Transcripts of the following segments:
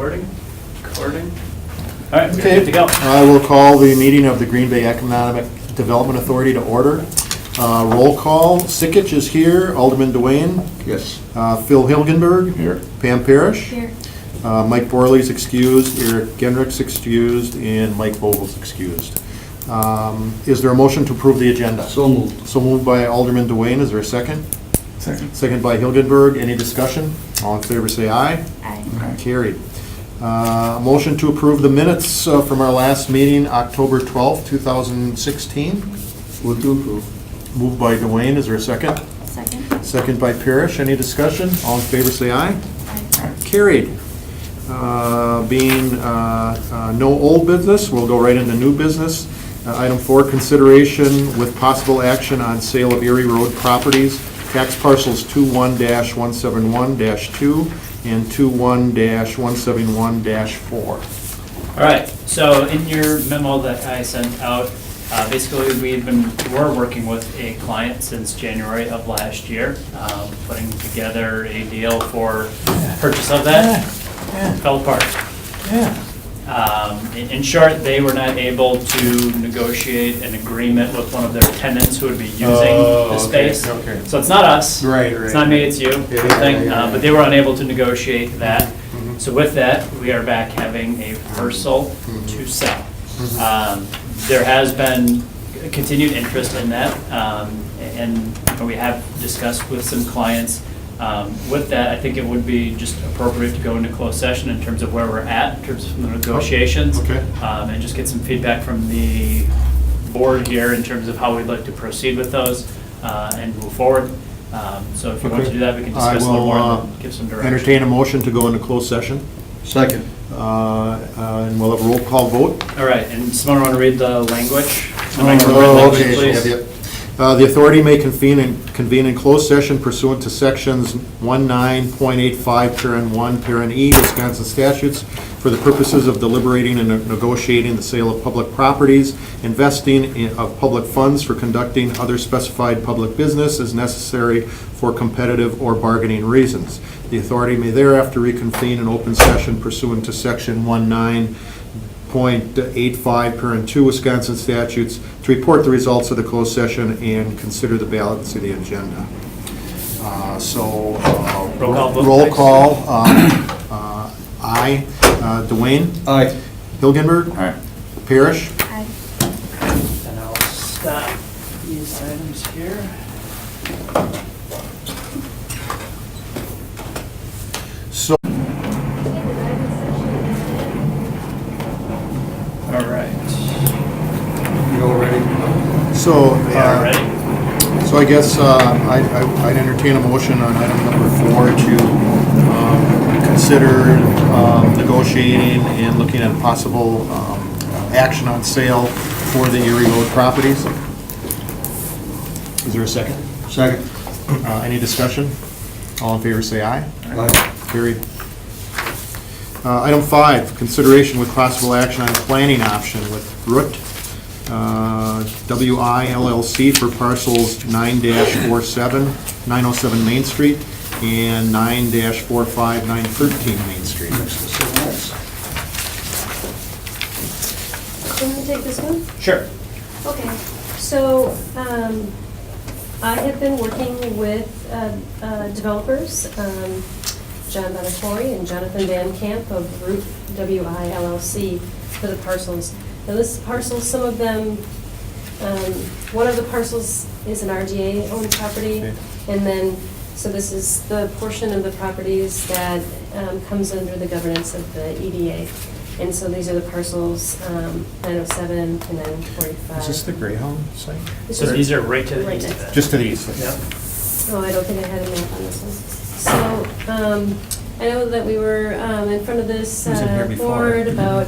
Recording. All right, we're Okay, good to go. I will call the meeting of the Green Bay Economic Development Authority to order. Roll call, Sikich is here, Alderman Duane. Yes. Phil Hilgenberg. Here. Pam Parrish. Here. Mike Borley's excused, Eric Genrick's excused, and Mike Vogel's excused. Is there a motion to approve the agenda? So moved. So moved by Alderman Duane, is there a second? Second. Second by Hilgenberg, any discussion? All in favor say aye. Aye. Carried. Motion to approve the minutes from our last meeting, October 12th, 2016. Move to approve. Moved by Duane, is there a second? Second. Second by Parrish, any discussion? All in favor say aye. Aye. Carried. Being no old business, we'll go right into new business. Item 4, consideration with possible action on sale of Erie Road properties, tax parcels 21-171-2 and 21-171-4. All right, so in your memo that I sent out, basically we're working with a client since January of last year, putting together a deal for purchase of that. Fell apart. In short, they were not able to negotiate an agreement with one of their tenants who would be using the space. okay. So it's not us. Right. It's not me, it's you, Yeah, good thing. yeah. But they were unable to negotiate that. Mhm. So with that, we are back having a parcel to sell. There has been continued interest in that, and we have discussed with some clients. With that, I think it would be just appropriate to go into closed session in terms of where we're at, in terms of the negotiations. Okay. And just get some feedback from the board here in terms of how we'd like to proceed with those and move forward. So if you want to do that, we can discuss a little more and then give some direction. Entertain a motion to go into closed session, Second. and we'll have a roll call vote. All right, and someone want to read the language? Okay. Please. Yep. The authority may convene in closed session pursuant to sections 19.85, parent 1, parent E, Wisconsin statutes, for the purposes of deliberating and negotiating the sale of public properties, investing of public funds for conducting other specified public business as necessary for competitive or bargaining reasons. The authority may thereafter reconvene in open session pursuant to section 19.85, parent 2, Wisconsin statutes, to report the results of the closed session and consider the balance of the agenda. Roll call vote, Roll please. call, aye. Duane? Aye. Hilgenberg? Aye. Parrish? Aye. And I'll stop these items here. So, All right. You all ready? so, We are ready. So I guess I'd entertain a motion on item number 4 to consider negotiating and looking at possible action on sale for the Erie Road properties. Is there a second? Second. Any discussion? All in favor say aye. Aye. Carried. Item 5, consideration with possible action on planning option with Root WI LLC for parcels 9-47, 907 Main Street, and 9-45, 913 Main Street. Can we take this one? Sure. Okay, so I have been working with developers, John Benatori and Jonathan Van Camp of Root WI LLC for the parcels. Now this parcel, some of them, one of the parcels is an RDA owned property, Okay. and then, so this is the portion of the properties that comes under the governance of the EDA. And so these are the parcels, 907 and 945. Is this the Greyhound site? This So is- these are right to the Right east of next. it. Just to the east. Yep. Oh, I don't think I had a map on this one. So, I know that we were in front of this Who's in here before? board about,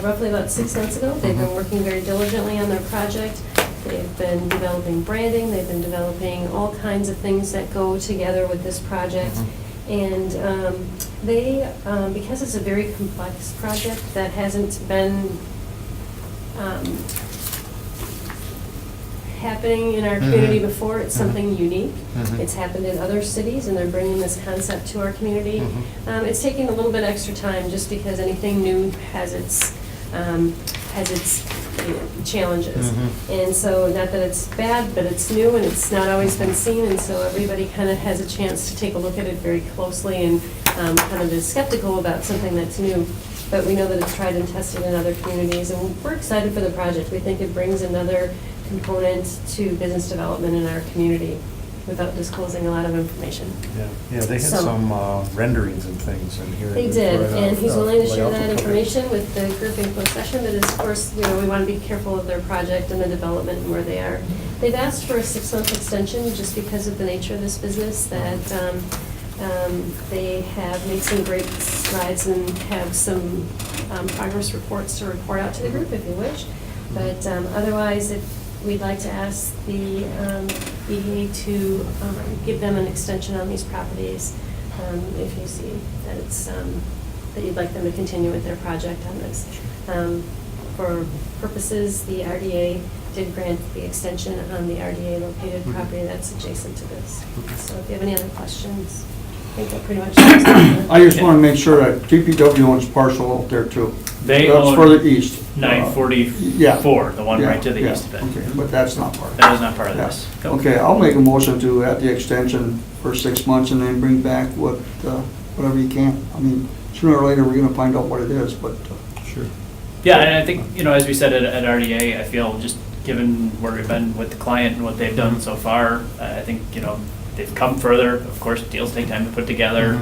roughly about 6 months ago. They've been Mhm. working very diligently on their project. They've been developing branding, they've been developing all kinds of things that go together with this project. And they, because it's a very complex project that hasn't been happening in our community before, it's something unique. Mhm. It's happened in other cities, and they're bringing this concept to our community. It's taking a little bit extra time, just because anything new has its challenges. And so, not that it's bad, but it's new and it's not always been seen, and so everybody kind of has a chance to take a look at it very closely and kind of is skeptical about something that's new. But we know that it's tried and tested in other communities, and we're excited for the project. We think it brings another component to business development in our community without disclosing a lot of information. Yeah, they had So- some renderings and things in here. They did, and he's willing to share Layout that of it. information with the group in closed session, but of course, we want to be careful of their project and the development and where they are. They've asked for a 6-month extension just because of the nature of this business, that they have made some great strides and have some progress reports to report out to the group if you wish. But otherwise, we'd like to ask the EDA to give them an extension on these properties, if you see that it's, that you'd like them to continue with their project on this. For purposes, the RDA did grant the extension on the RDA located property that's adjacent to this. So if you have any other questions, I think that pretty much sums it up. I just want to make sure that DPW owns parcel out there too. They That's own further east. 944, the one Yeah, right to the yeah, east of it. Okay, but that's not part of it. That is not part of Yeah. this. Okay, I'll make a motion to add the extension for 6 months and then bring back whatever you can. I mean, sooner or later, we're gonna find out what it is, but Sure. Yeah, and I think, as we said at RDA, I feel just given where we've been with the client and what they've done so far, I think, they've come further. Of course, deals take time to put together.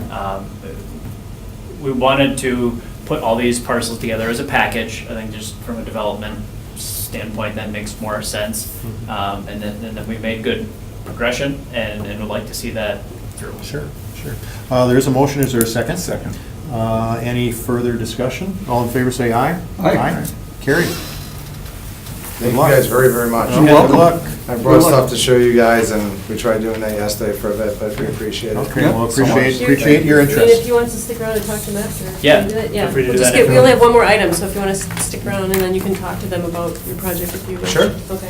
We wanted to put all these parcels together as a package. I think just from a development standpoint, that makes more sense. And then we made good progression and would like to see that through. Sure. There's a motion, is there a second? Second. Any further discussion? All in favor, say aye. Aye. Carried. Thank you guys very, very much. You're welcome. Good luck. I brought stuff to show you guys, and we tried doing that yesterday for a bit, but we appreciate it. Okay, Yeah, well, so much. appreciate your I mean, if interest. you want to stick around and talk to them after. Yeah, you can do that. feel free to We'll do just that get- if We you only want. have one more item, so if you want to stick around, and then you can talk to them about your project if you wish. Sure. Okay.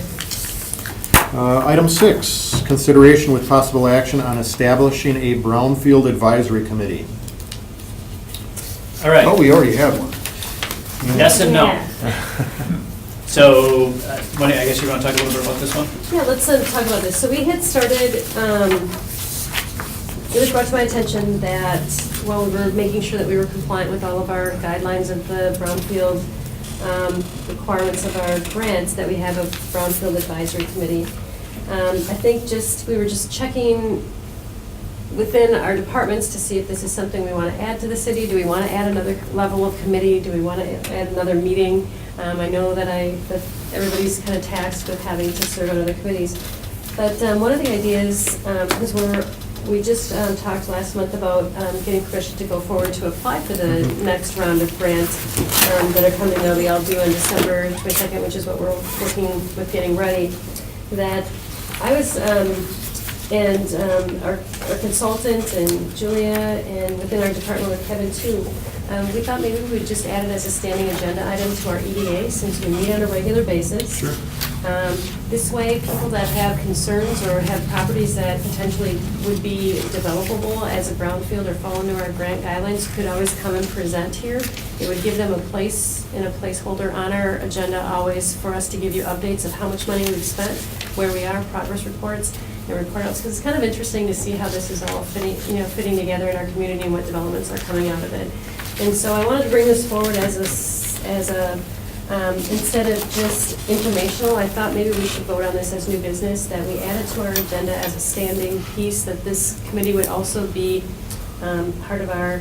Item 6, consideration with possible action on establishing a Brownfield Advisory Committee. All right. oh, we already have one. Yes and no. Yeah. So, Money, I guess you want to talk a little bit about this one? Yeah, let's talk about this. So we had started, it was brought to my attention that while we were making sure that we were compliant with all of our guidelines of the Brownfield requirements of our grants, that we have a Brownfield Advisory Committee. I think we were just checking within our departments to see if this is something we want to add to the city. Do we want to add another level of committee? Do we want to add another meeting? I know that everybody's kind of tasked with having to serve on other committees. But one of the ideas, because we just talked last month about getting permission to go forward to apply for the next round of grants that are coming, they'll be all due on December 22nd, which is what we're working with getting ready. That I was, and our consultant and Julia, and within our department with Kevin too, we thought maybe we would just add it as a standing agenda item to our EDA, since we meet on a regular basis. Sure. This way, people that have concerns or have properties that potentially would be developable as a brownfield or fall into our grant guidelines could always come and present here. It would give them a place and a placeholder on our agenda always for us to give you updates of how much money we've spent, where we are, progress reports, and report outs, because it's kind of interesting to see how this is all fitting together in our community and what developments are coming out of it. And so I wanted to bring this forward as a instead of just informational, I thought maybe we should vote on this as new business, that we add it to our agenda as a standing piece, that this committee would also be part of our,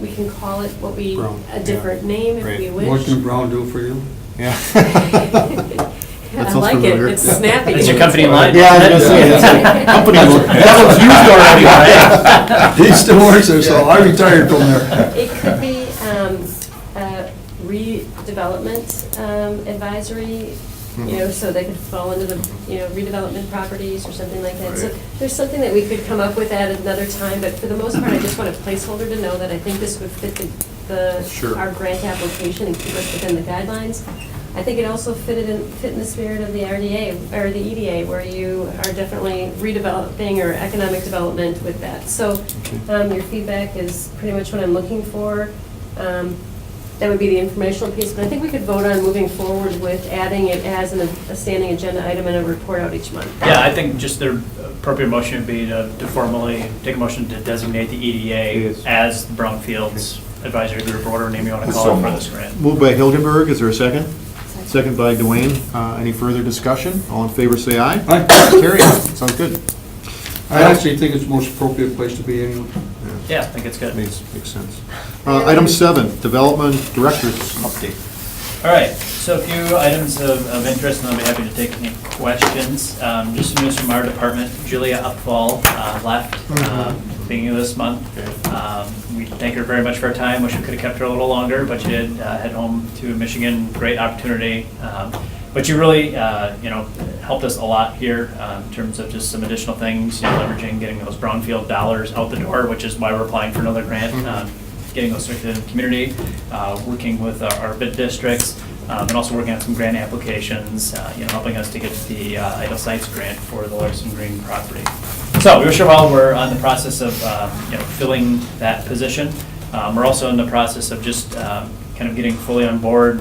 we can call it Brown, a different name if Right. we wish. What can Brown do for you? Yeah. I sounds like it, familiar. it's snappy. Is your company in line? Yeah, I was gonna say, it's a company, that one's used already, right? He still works there, so I retired from there. It could be redevelopment advisory, so they could fall into the, redevelopment properties or something like that. So there's something that we could come up with at another time, but for the most part, I just want a placeholder to know that I think this would fit Sure. our grant application and keep us within the guidelines. I think it also fit in the spirit of the RDA, or the EDA, where you are definitely redeveloping or economic development with that. So your feedback is pretty much what I'm looking for. That would be the informational piece, but I think we could vote on moving forward with adding it as a standing agenda item and a report out each month. Yeah, I think just the appropriate motion would be to formally take a motion to designate the EDA Yes. as the Brownfields Advisory Group, or whatever name you want to call it for this grant. Moved by Hilgenberg, is there a second? Second by Dwayne. Any further discussion? All in favor, say aye. Aye. Carried. Sounds good. I actually think it's the most appropriate place to be anyway. Yeah, I think it's good. Makes sense. Item 7, Development Director's Update. All right, so a few items of interest, and I'll be happy to take any questions. Just some news from our department. Julia Upfall left beginning of this month. We thank her very much for her time. Wish we could have kept her a little longer, but she did head home to Michigan. Great opportunity. But you really, helped us a lot here in terms of just some additional things, leveraging, getting those brownfield dollars out the door, which is why we're applying for another grant. Getting those circulated in the community, working with our bid districts, and also working on some grant applications, helping us to get the Idle Sites grant for the Larson Green property. So we wish her well. We're on the process of filling that position. We're also in the process of just kind of getting fully on board,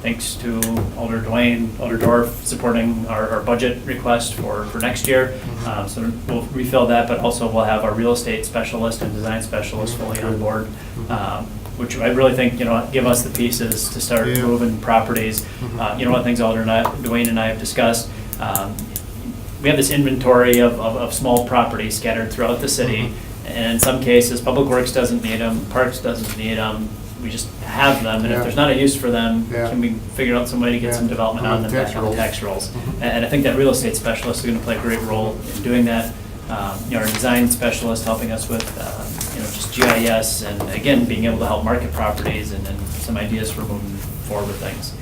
thanks to Alder Dorf supporting our budget request for next year. So we'll refill that, but also we'll have our real estate specialist and design specialist fully on board, which I really think, give us the pieces to start moving properties. One of the things Dwayne and I have discussed, we have this inventory of small properties scattered throughout the city. And in some cases, Public Works doesn't need them, Parks doesn't need them. We just have them, and if there's not a use for them, can we figure out some way to get some development on them back on the tax rolls? And I think that real estate specialist is going to play a great role in doing that. Our design specialist helping us with, just GIS, and again, being able to help market properties and some ideas for moving forward with things.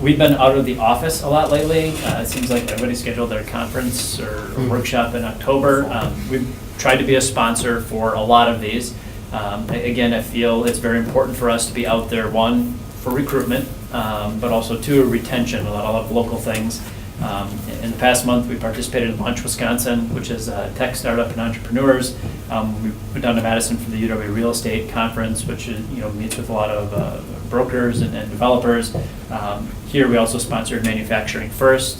We've been out of the office a lot lately. It seems like everybody scheduled their conference or workshop in October. We've tried to be a sponsor for a lot of these. Again, I feel it's very important for us to be out there, one, for recruitment, but also two, retention, a lot of local things. In the past month, we participated in Launch Wisconsin, which is a tech startup and entrepreneurs. We went down to Madison for the UW Real Estate Conference, which is, meets with a lot of brokers and developers. Here, we also sponsored Manufacturing First,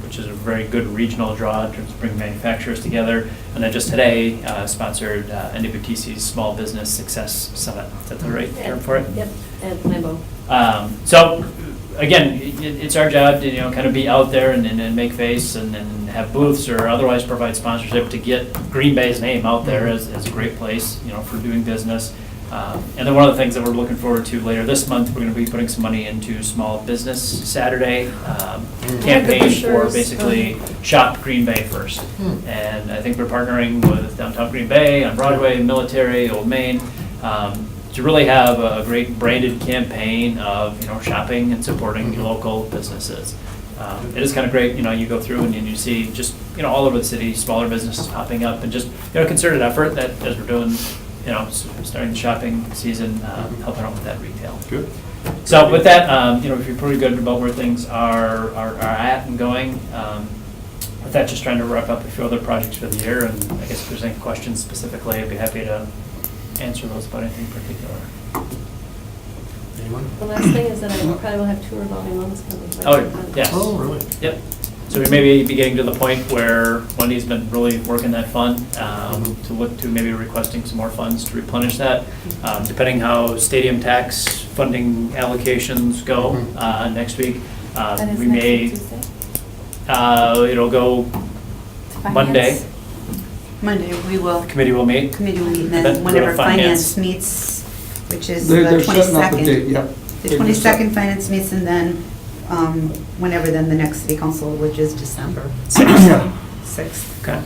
which is a very good regional draw in terms of bringing manufacturers together. And then just today, sponsored NWTC's Small Business Success Summit. Is that the right term for it? Yep, at Lambeau. So, again, it's our job to, kind of be out there and make face and have booths or otherwise provide sponsorship to get Green Bay's name out there as a great place, for doing business. And then one of the things that we're looking forward to later this month, we're going to be putting some money into Small Business Saturday campaign for basically Shop Green Bay First. And I think we're partnering with Downtown Green Bay on Broadway, Military, Old Main, to really have a great branded campaign of, shopping and supporting your local businesses. It is kind of great, you go through and you see just, all over the city, smaller businesses popping up, and just, concerted effort that as we're doing, starting the shopping season, helping out with that retail. Good. So with that, we feel pretty good about where things are at and going. With that, just trying to wrap up a few other projects for the year, and I guess if there's any questions specifically, I'd be happy to answer those about anything particular. Anyone? The last thing is that I probably will have two revolving loans coming. Oh, yes. Oh, really? Yep. So we may be getting to the point where Wendy's been really working that fund, to look to maybe requesting some more funds to replenish that. Depending how stadium tax funding allocations go next week, we may, it'll go Monday. Monday, we will, Committee will meet. committee will meet, and Then then whenever finance. finance meets, which is They're the setting up a date, 22nd. yep. The 22nd finance meets, and then whenever then the next city council, which is December Yeah. 6th. Okay.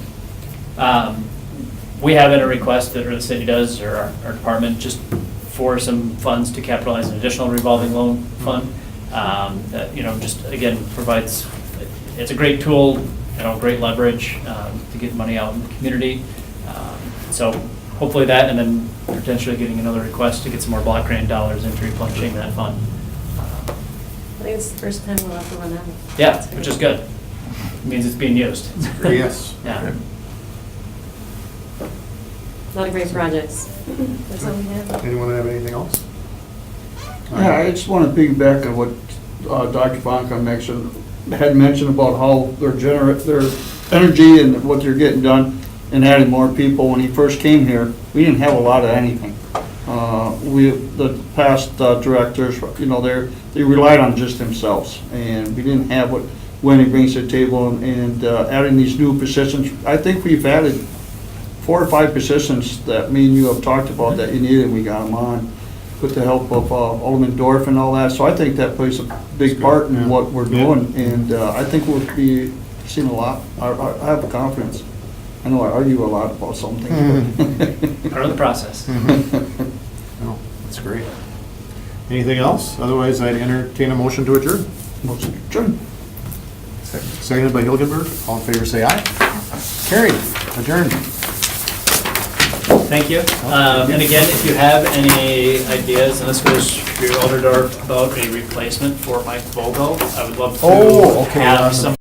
We have in a request that, or the city does, or our department, just for some funds to capitalize an additional revolving loan fund. That, just again provides, it's a great tool, great leverage to get money out in the community. So hopefully that, and then potentially getting another request to get some more block grant dollars into replenishing that fund. think it's the first time we'll ever run out. Yeah, which is good. Means it's being used. Yes. Yeah. A lot of great projects. That's all we have. Anyone have anything else? Yeah, I just want to piggyback on what Dr. Fonka had mentioned about how their energy and what they're getting done and adding more people. When he first came here, we didn't have a lot of anything. The past directors, you know, they relied on just themselves, and we didn't have what Wendy brings to the table, and adding these new positions. I think we've added 4 or 5 positions that me and you have talked about that you needed, we got them on with the help of Alderman Dorf and all that. So I think that plays a big part in what we're doing, and I think we'll be seeing a lot. I have confidence. I know I argue a lot about some things. Part of the process. No, that's great. Anything else? Otherwise, I'd entertain a motion to adjourn. Motion adjourned. Seconded by Hilgenberg. All in favor, say aye. Carried. Adjourned. Thank you. And again, if you have any ideas, and this goes for your Alder Dorf, about a replacement for Mike Vogel, I would love Oh, to okay. have some